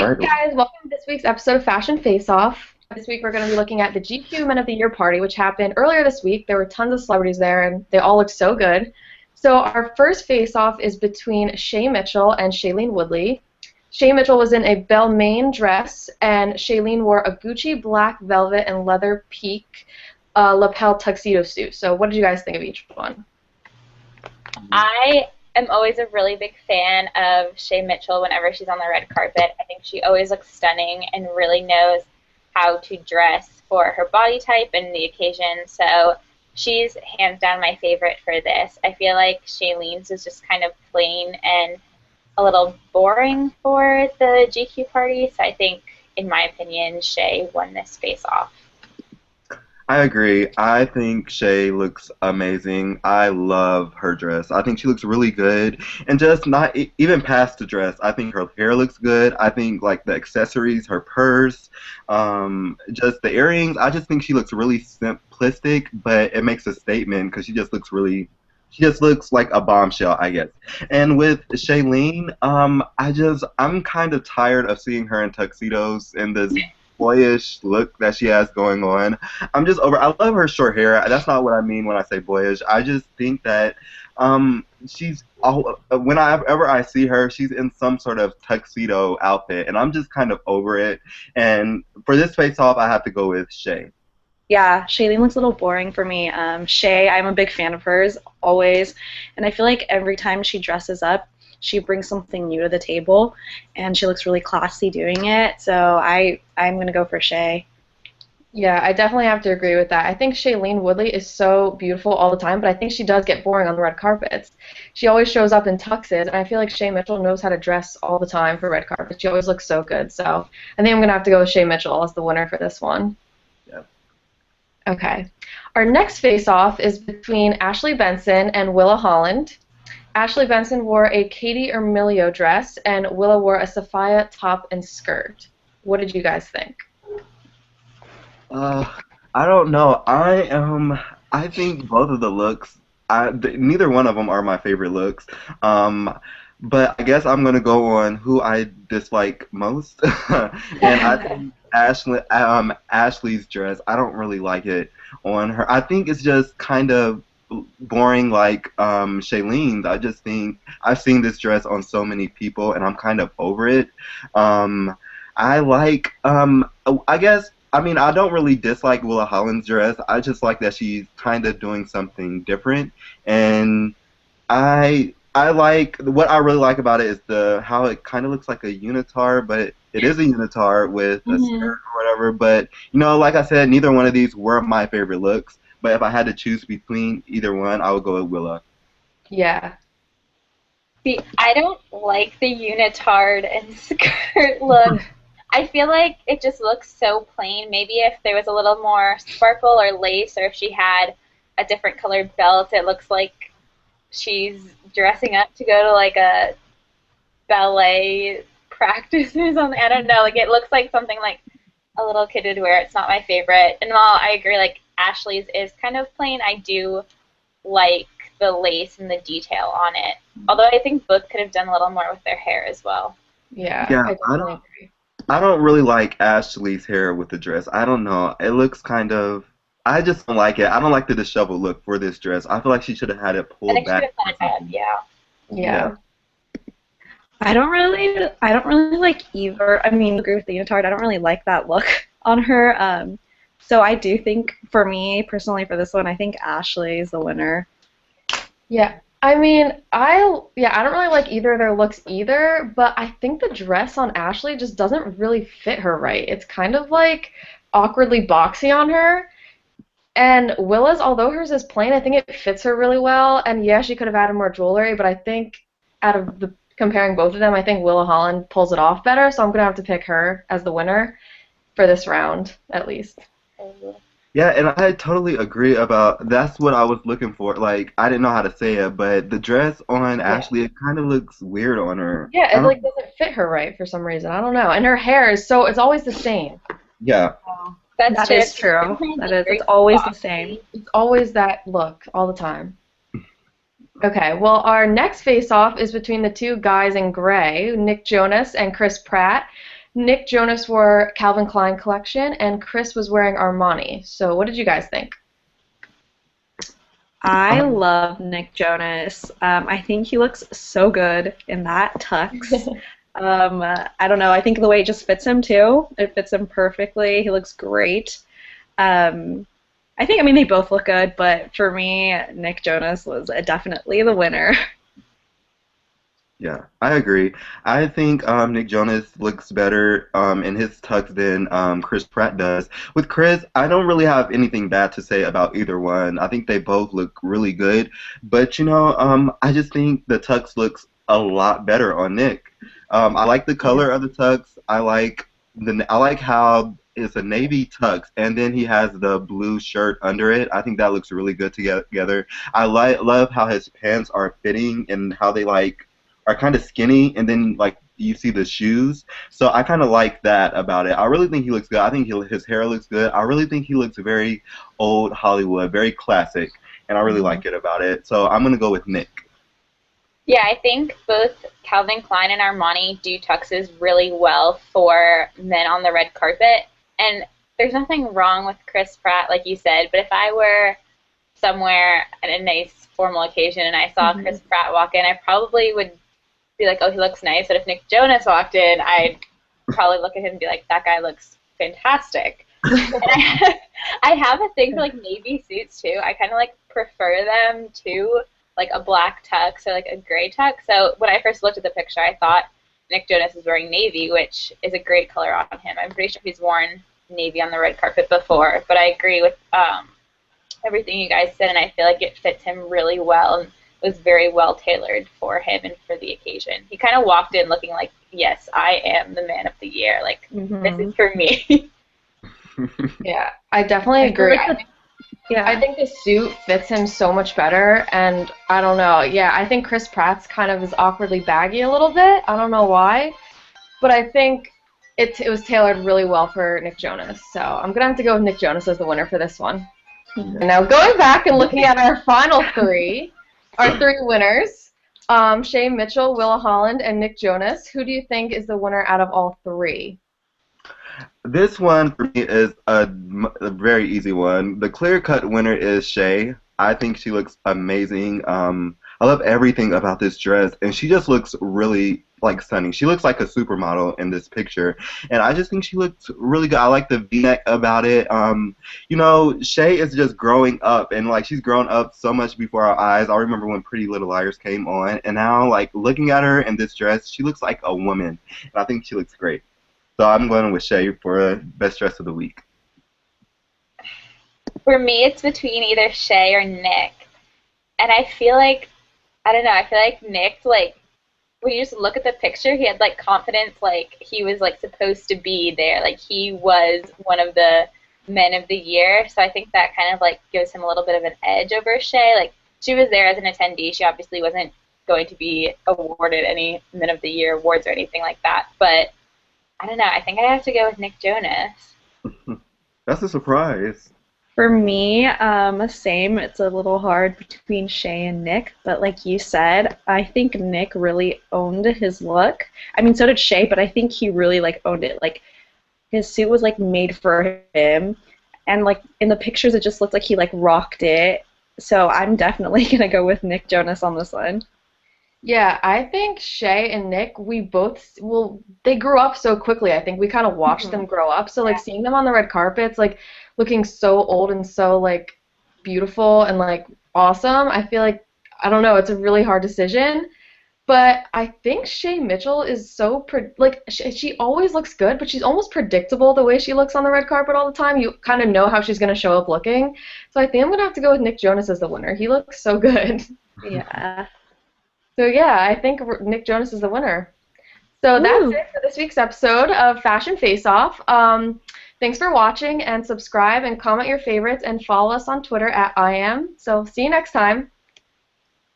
right. Hey guys, welcome to this week's episode of Fashion Face Off. This week we're going to be looking at the GQ Men of the Year party, which happened earlier this week. There were tons of celebrities there, and they all looked so good. So our first face off is between Shay Mitchell and Shailene Woodley. Shay Mitchell was in a Balmain dress, and Shailene wore a Gucci black velvet and leather peak lapel tuxedo suit. So what did you guys think of each one? I am always a really big fan of Shay Mitchell whenever she's on the red carpet. I think she always looks stunning and really knows how to dress for her body type and the occasion. So she's hands down my favorite for this. I feel like Shailene's is just kind of plain and a little boring for the GQ party. So I think, in my opinion, Shay won this face off. I agree. I think Shay looks amazing. I love her dress. I think she looks really good. And just not even past the dress, I think her hair looks good. I think like the accessories, her purse, just the earrings. I just think she looks really simplistic, but it makes a statement because she just looks like a bombshell, I guess. And with Shailene, I'm kind of tired of seeing her in tuxedos and this boyish look that she has going on. I'm just over. I love her short hair. That's not what I mean when I say boyish. I just think that whenever I see her, she's in some sort of tuxedo outfit, and I'm just kind of over it. And for this face-off, I have to go with Shay. Yeah, Shailene looks a little boring for me. Shay, I'm a big fan of hers, always. And I feel like every time she dresses up, she brings something new to the table, and she looks really classy doing it. So I'm going to go for Shay. Yeah, I definitely have to agree with that. I think Shailene Woodley is so beautiful all the time, but I think she does get boring on the red carpets. She always shows up in tuxes, and I feel like Shay Mitchell knows how to dress all the time for red carpets. She always looks so good. So I think I'm going to have to go with Shay Mitchell as the winner for this one. Yep. Okay. Our next face-off is between Ashley Benson and Willa Holland. Ashley Benson wore a Katie Ermilio dress, and Willa wore a Sophia top and skirt. What did you guys think? I don't know. I think both of the looks. Neither one of them are my favorite looks. But I guess I'm gonna go on who I dislike most, and I think Ashley's dress. I don't really like it on her. I think it's just kind of boring like Shailene's. I just think I've seen this dress on so many people and I'm kind of over it. I guess I don't really dislike Willa Holland's dress. I just like that she's kind of doing something different, and I like what I really like about it is how it kind of looks like a unitard, but it is a unitard with a skirt or whatever. But like I said, neither one of these were my favorite looks. But if I had to choose between either one, I would go with Willa. Yeah. See, I don't like the unitard and skirt look. I feel like it just looks so plain. Maybe if there was a little more sparkle or lace, or if she had a different colored belt, it looks like she's dressing up to go to like a ballet practice or something. I don't know. Like it looks like something like a little kid would wear. It's not my favorite. And while I agree, like Ashley's is kind of plain, I do like the lace and the detail on it. Although I think both could have done a little more with their hair as well. Yeah, Yeah, I definitely agree. I don't really like Ashley's hair with the dress. I don't know. It looks kind of. I just don't like it. I don't like the disheveled look for this dress. I feel like she should have had it I pulled think she back. would have done it, yeah. Yeah. I don't really like either. I mean, I agree with the unitard. I don't really like that look on her. So I do think, for me personally, for this one, I think Ashley is the winner. Yeah. I mean, I don't really like either of their looks either, but I think the dress on Ashley just doesn't really fit her right. It's kind of like awkwardly boxy on her. And Willa's, although hers is plain, I think it fits her really well. And yeah, she could have added more jewelry, but I think out of comparing both of them, I think Willa Holland pulls it off better. So I'm gonna have to pick her as the winner for this round, at least. Yeah, and I totally agree about that's what I was looking for. Like, I didn't know how to say it, but the dress on Ashley, it kind of looks weird on her. Yeah, it like doesn't fit her right for some reason. I don't know. And her hair is it's always the same. Yeah. That is true. That is. It's always the same. It's always that look all the time. Okay, well, our next face-off is between the two guys in gray, Nick Jonas and Chris Pratt. Nick Jonas wore Calvin Klein collection, and Chris was wearing Armani. So what did you guys think? I love Nick Jonas. I think he looks so good in that tux. I don't know. I think the way it just fits him too. It fits him perfectly. He looks great. I mean, they both look good, but for me, Nick Jonas was definitely the winner. Yeah, I agree. I think Nick Jonas looks better in his tux than Chris Pratt does. With Chris, I don't really have anything bad to say about either one. I think they both look really good, but I just think the tux looks a lot better on Nick. I like the color of the tux. I like how it's a navy tux, and then he has the blue shirt under it. I think that looks really good together. Love how his pants are fitting and how they are kind of skinny, and then you see the shoes. So I kind of like that about it. I really think he looks good. I think his hair looks good. I really think he looks very old Hollywood, very classic, and I really like it about it. So I'm gonna go with Nick. Yeah, I think both Calvin Klein and Armani do tuxes really well for men on the red carpet. And there's nothing wrong with Chris Pratt, like you said, but if I were somewhere at a nice formal occasion and I saw Chris Pratt walk in, I probably would be like, oh, he looks nice. But if Nick Jonas walked in, I'd probably look at him and be like, that guy looks fantastic. And I have a thing for navy suits too. I kind of prefer them to a black tux or a gray tux. So when I first looked at the picture, I thought Nick Jonas was wearing navy, which is a great color on him. I'm pretty sure he's worn navy on the red carpet before, but I agree with everything you guys said, and I feel like it fits him really well and was very well tailored for him and for the occasion. He kind of walked in looking like, yes, I am the man of the year. This is for me. Yeah, I definitely agree. I think the suit fits him so much better, and I don't know. Yeah, I think Chris Pratt's kind of is awkwardly baggy a little bit. I don't know why, but I think it was tailored really well for Nick Jonas. So I'm gonna have to go with Nick Jonas as the winner for this one. And now going back and looking at our final three, our three winners, Shay Mitchell, Willa Holland, and Nick Jonas. Who do you think is the winner out of all three? This one for me is a very easy one. The clear-cut winner is Shay. I think she looks amazing. I love everything about this dress, and she just looks really stunning. She looks like a supermodel in this picture, and I just think she looks really good. I like the V-neck about it. Shay is just growing up, and she's grown up so much before our eyes. I remember when Pretty Little Liars came on, and now looking at her in this dress, she looks like a woman, and I think she looks great. So I'm going with Shay for best dress of the week. For me, it's between either Shay or Nick. And I feel I don't know, I feel like Nick, when you just look at the picture, he had, confidence, he was, supposed to be there. He was one of the men of the year. So I think that kind of, gives him a little bit of an edge over Shay. She was there as an attendee. She obviously wasn't going to be awarded any Men of the Year awards or anything like that. But I don't know. I think I have to go with Nick Jonas. That's a surprise. For me, same. It's a little hard between Shay and Nick, but like you said, I think Nick really owned his look. I mean, so did Shay, but I think he really owned it. His suit was made for him, and in the pictures, it just looked like he rocked it. So I'm definitely gonna go with Nick Jonas on this one. Yeah, I think Shay and Nick, they grew up so quickly. I think we kind of watched them grow up. So, seeing them on the red carpets, looking so old and so, beautiful and, awesome, I feel I don't know, it's a really hard decision. But I think Shay Mitchell is so, she always looks good, but she's almost predictable the way she looks on the red carpet all the time. You kind of know how she's going to show up looking. So I think I'm going to have to go with Nick Jonas as the winner. He looks so good. Yeah. So yeah, I think Nick Jonas is the winner. So that's it for this week's episode of Fashion Face Off. Thanks for watching, and subscribe and comment your favorites and follow us on Twitter @IM. So see you next time.